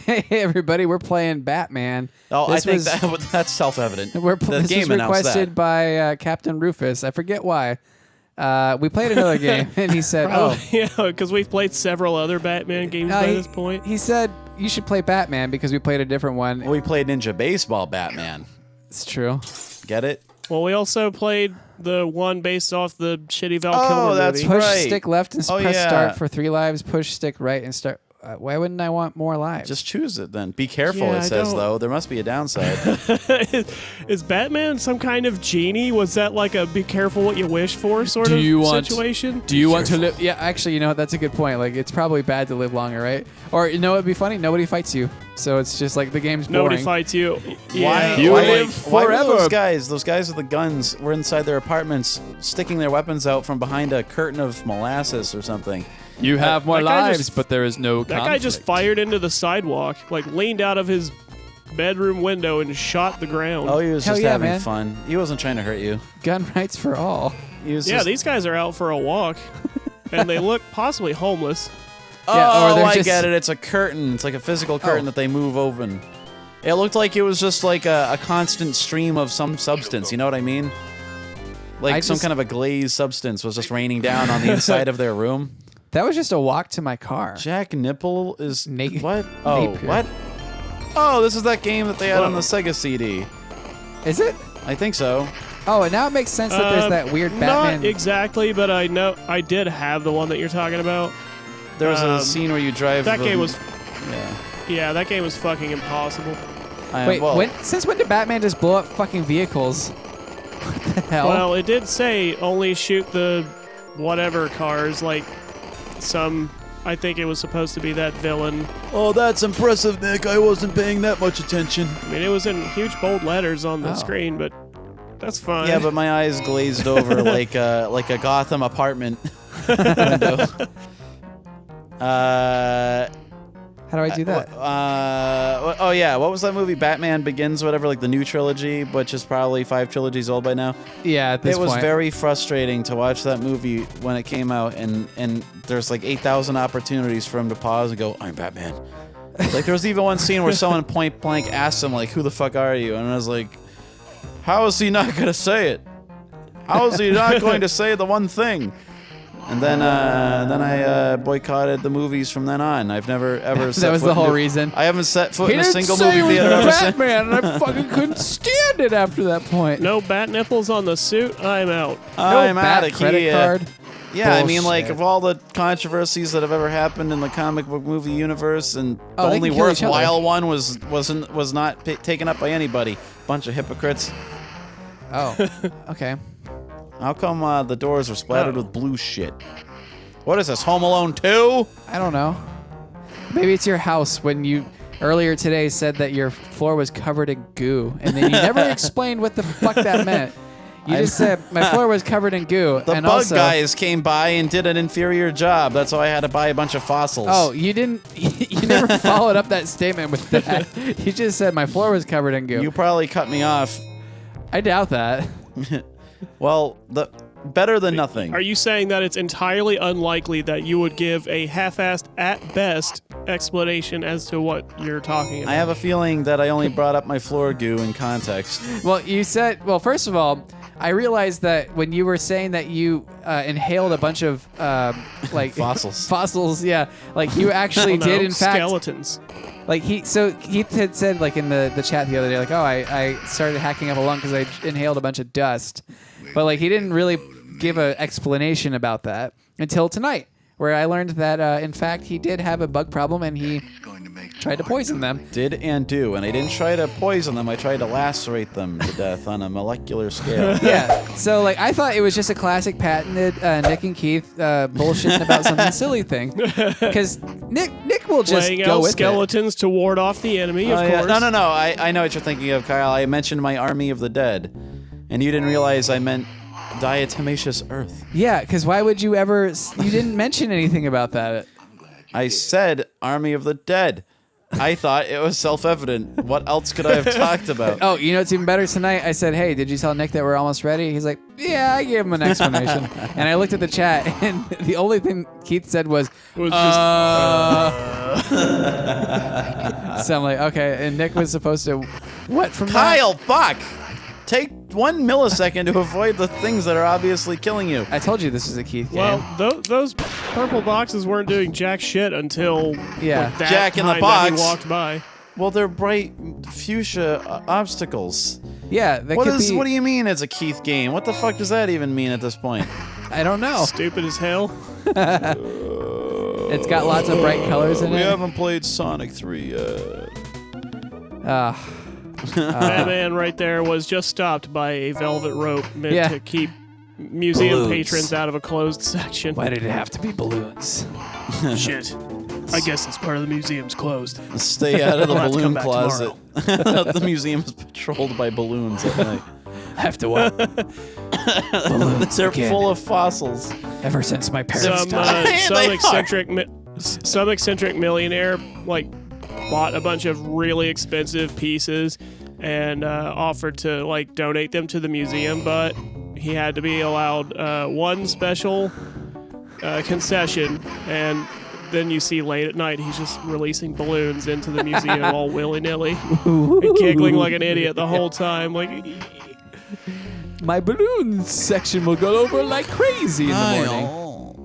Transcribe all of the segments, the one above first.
Hey everybody, we're playing Batman. Oh, I think that's self-evident. This was requested by Captain Rufus. I forget why. We played another game, and he said, yeah, because we've played several other Batman games by this point. He said, you should play Batman because we played a different one. Well, we played Ninja Baseball Batman. It's true. Get it? Well, we also played the one based off the shitty Val Kilmer that's movie. Push right. stick left and press start for 3 lives. Push stick right and start. Why wouldn't I want more lives? Just choose it then. Be careful, Yeah, it says, though. There must be a downside. Is Batman some kind of genie? Was that like a be careful what you wish for sort of situation? Do you want to live? Yeah, actually, you know what? That's a good point. Like, it's probably bad to live longer, right? Or, you know what would be funny? Nobody fights you. So it's just like the game's boring. Nobody fights you. Yeah. You live forever. Why were those guys with the guns were inside their apartments sticking their weapons out from behind a curtain of molasses or something? You have more lives, but there is no conflict. That guy just fired into the sidewalk, like leaned out of his bedroom window and shot the ground. Oh, he was just having man. fun. He wasn't trying to hurt you. Gun rights for all. These guys are out for a walk, and they look possibly homeless. I get it. It's a curtain. It's like a physical curtain that they move open. It looked like it was just like a constant stream of some substance. You know what I mean? Like some kind of a glazed substance was just raining down on the inside of their room. That was just a walk to my car. Jack Nipple is what? Napier. What? Oh, this is that game that they had on the Sega CD. Is it? I think so. Oh, and now it makes sense that there's that weird Batman. Not exactly, but I know I did have the one that you're talking about. There was a scene where you drive. That game was. Yeah. Yeah, that game was fucking impossible. Wait, since when did Batman just blow up fucking vehicles? What the hell? Well, it did say only shoot the whatever cars, like some. I think it was supposed to be that villain. Oh, that's impressive, Nick. I wasn't paying that much attention. I mean, it was in huge bold letters on the screen, but that's fine. Yeah, but my eyes glazed over like a Gotham apartment window. How do I do that? Oh yeah, what was that movie? Batman Begins, whatever, like the new trilogy, which is probably 5 trilogies old by now. Yeah, at this point. It was point. very frustrating to watch that movie when it came out, and there's like 8,000 opportunities for him to pause and go, "I'm Batman." Like there was even one scene where someone point blank asked him like, "Who the fuck are you?" And I was like, "How is he not gonna say it? How is he not going to say the one thing?" And then I boycotted the movies from then on. I've never ever. That was the whole reason. I haven't set foot in a single movie movie theater ever since. Batman, and I fucking couldn't stand it after that point. No bat nipples on the suit. I'm out. I'm out of credit here. card. Yeah, I mean, Bullshit. like, of all the controversies that have ever happened in the comic book movie universe, and the they only can kill each other. worthwhile one was not taken up by anybody. Bunch of hypocrites. Oh, okay. How come the doors are splattered with blue shit? What is this, Home Alone 2? I don't know. Maybe it's your house when you earlier today said that your floor was covered in goo, and then you never explained what the fuck that meant. You just said my floor was covered in goo. The and bug also, guys came by and did an inferior job. That's why I had to buy a bunch of fossils. Oh, you didn't. You never followed up that statement with that. You just said my floor was covered in goo. You probably cut me off. I doubt that. Well, better than nothing. Are you saying that it's entirely unlikely that you would give a half-assed, at best, explanation as to what you're talking about? I have a feeling that I only brought up my floor goo in context. Well, you said. Well, first of all, I realized that when you were saying that you inhaled a bunch of like fossils, yeah, like you actually did in fact skeletons. Like Heath had said like in the chat the other day, like, oh, I started hacking up a lung because I inhaled a bunch of dust, but like he didn't really give an explanation about that until tonight, where I learned that in fact he did have a bug problem and he tried to poison them. Did and do, and I didn't try to poison them. I tried to lacerate them to death on a molecular scale. Yeah, so like I thought it was just a classic patented Nick and Keith bullshitting about something silly thing, because Nick will just laying go out with skeletons to ward off the enemy. Of course. No. I know what you're thinking of, Kyle. I mentioned my Army of the Dead, and you didn't realize I meant diatomaceous earth. Yeah, because why would you ever? You didn't mention anything about that. I said Army of the Dead. I thought it was self-evident. What else could I have talked about? Oh, you know what's even better tonight? I said, hey, did you tell Nick that we're almost ready? He's like, yeah, I gave him an explanation. And I looked at the chat, and the only thing Keith said was, It was just, So I'm like, okay. And Nick was supposed to what from that? Kyle, fuck! Take 1 millisecond to avoid the things that are obviously killing you. I told you this was a Keith game. Well, those purple boxes weren't doing jack shit until Yeah. that Jack in the time that box. he walked by. Well, they're bright fuchsia obstacles. yeah, that What could is? be. What do you mean it's a Keith game? What the fuck does that even mean at this point? I don't know. Stupid as hell. It's got lots of bright colors in We it. haven't played Sonic 3 yet. That man right there was just stopped by a velvet rope meant Yeah. to keep museum Balloons. patrons out of a closed section. Why did it have to be balloons? Shit. I guess it's part of the museum's closed. Stay out of the We'll have to balloon come back closet. The museum is patrolled by balloons at night. I have to what? They're again. full of fossils. Ever since my parents Some died. some eccentric millionaire like bought a bunch of really expensive pieces and offered to like donate them to the museum, but he had to be allowed one special concession, and then you see late at night he's just releasing balloons into the museum all willy-nilly and giggling like an idiot the whole time, like My balloon section will go over like crazy in the morning.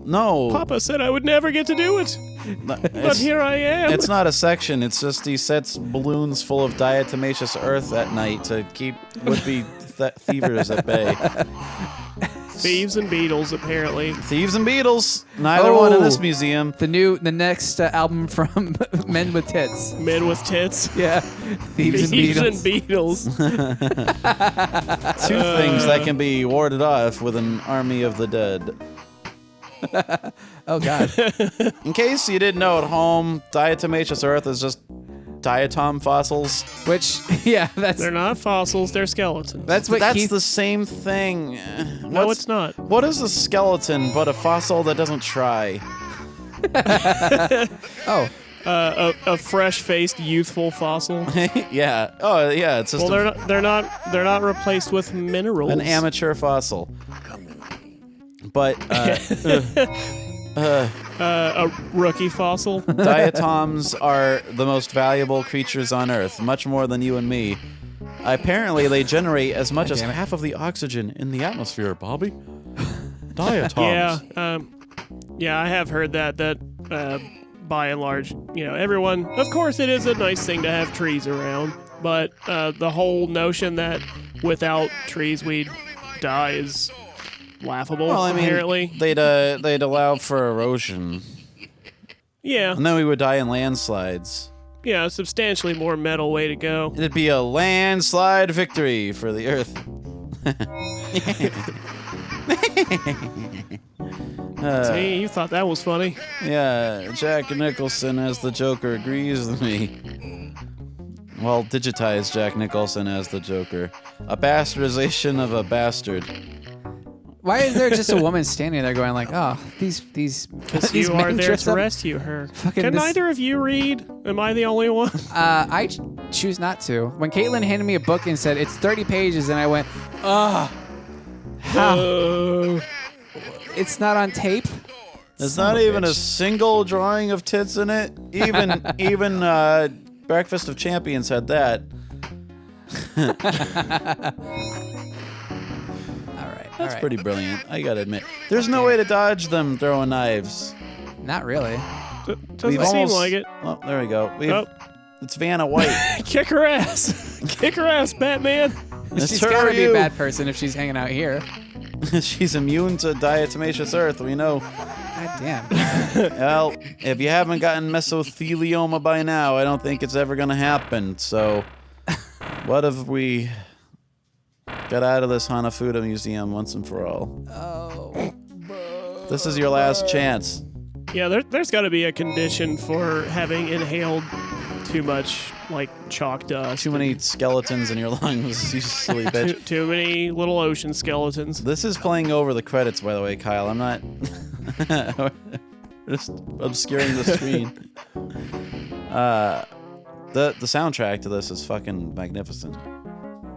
No. Papa said I would never get to do it, but It's, here I am. it's not a section. It's just he sets balloons full of diatomaceous earth at night to keep would-be thievers at bay. Thieves and Beetles, apparently. Thieves and Beetles. Neither one in this Oh. museum. The next album from Men with Tits. Men with tits. Yeah. Thieves and Beatles. Beetles. Two things that can be warded off with an army of the dead. Oh God. In case you didn't know at home, diatomaceous earth is just diatom fossils. Which yeah, that's They're not fossils, they're skeletons. that's what That's Keith. the same thing. No, it's not. What is a skeleton but a fossil that doesn't try? Oh, A fresh-faced, youthful fossil. Yeah. Oh, yeah. It's just Well, they're not replaced with minerals. an amateur fossil. But A rookie fossil. diatoms are the most valuable creatures on Earth, much more than you and me. Apparently, they generate as much as damn it. half of the oxygen in the atmosphere, Bobby. Diatoms. Yeah, I have heard that by and large, everyone. Of course, it is a nice thing to have trees around, but the whole notion that without trees we'd die is laughable. Well, I mean, apparently, they'd allow for erosion, yeah, and then we would die in landslides. a substantially more metal way to go. It'd be a landslide victory for the Earth. See, you thought that was funny. Yeah, Jack Nicholson as the Joker agrees with me. Well, digitize Jack Nicholson as the Joker. A bastardization of a bastard. why is there just a woman standing there going like, oh, these You are men there dressed to up- rescue her. Fucking Can this- neither of you read? Am I the only one? I choose not to. When Caitlin handed me a book and said it's 30 pages, and I went, how? It's not on tape. There's Son not of a even a bitch. single drawing of tits in it. Even Breakfast of Champions had that. All right. That's pretty brilliant. I gotta admit. There's no way to dodge them throwing knives. Not really. Doesn't seem like it. Oh, there we go. Oh. It's Vanna White. Kick her ass. Kick her ass, Batman. It's She's her gotta or be a you. bad person if she's hanging out here. She's immune to diatomaceous earth, we know. God damn. Well, if you haven't gotten mesothelioma by now, I don't think it's ever gonna happen. So, what if we get out of this Hanafuda museum once and for all? Oh. This is your last chance. Yeah, there's got to be a condition for having inhaled too much, like, chalk dust. Too many skeletons in your lungs, you silly bitch. Too many little ocean skeletons. This is playing over the credits, by the way, Kyle. I'm not just obscuring the screen. The soundtrack to this is fucking magnificent.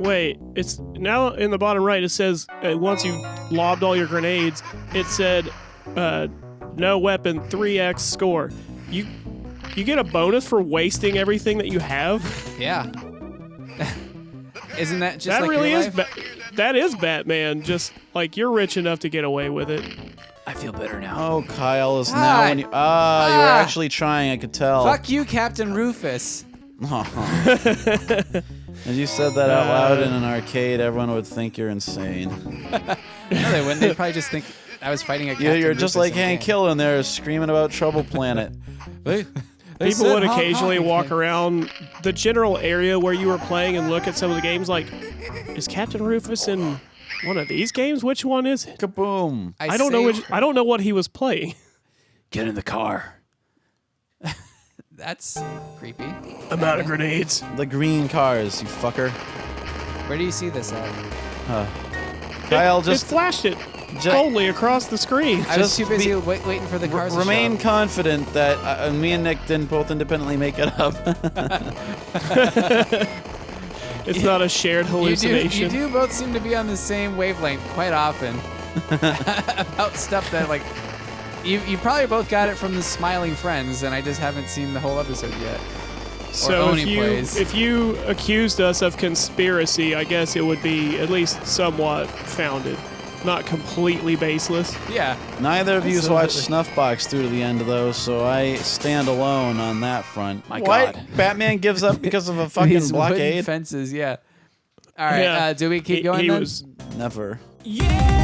Wait, it's now in the bottom right. It says once you lobbed all your grenades, it said no weapon 3x score. You You get a bonus for wasting everything that you have. Yeah. Isn't that just That like really your is. life? That is Batman. Just like you're rich enough to get away with it. I feel better now. Oh, Kyle is now when you. You were actually trying. I could tell. Fuck you, Captain Rufus. If you said that out loud in an arcade, everyone would think you're insane. No, they wouldn't. They'd probably just think I was fighting a Captain You're just Rufus like in the Hank game. Hill in there screaming about Trouble Planet. People would occasionally walk around the general area where you were playing and look at some of the games like, is Captain Rufus in one of these games? Which one is it? Kaboom! I don't know I don't know what he was playing. Get in the car. That's creepy. I'm out of grenades. The green cars, you fucker. Where do you see this at? Kyle, It just flashed it boldly across the screen. I was Just too busy be- waiting for the cars to remain show up. confident that me and Nick didn't both independently make it up. It's not a shared hallucination. You do both seem to be on the same wavelength quite often about stuff that like you probably both got it from the Smiling Friends, and I just haven't seen the whole episode yet. So Oni plays. if you accused us of conspiracy, I guess it would be at least somewhat founded, not completely baseless. Yeah. Neither of you Absolutely. watched Snuffbox through to the end, though, so I stand alone on that front. My what? God. Batman gives up because of a fucking These wooden blockade? fences, yeah. All right, Yeah. do we keep going He then? was Never. yeah.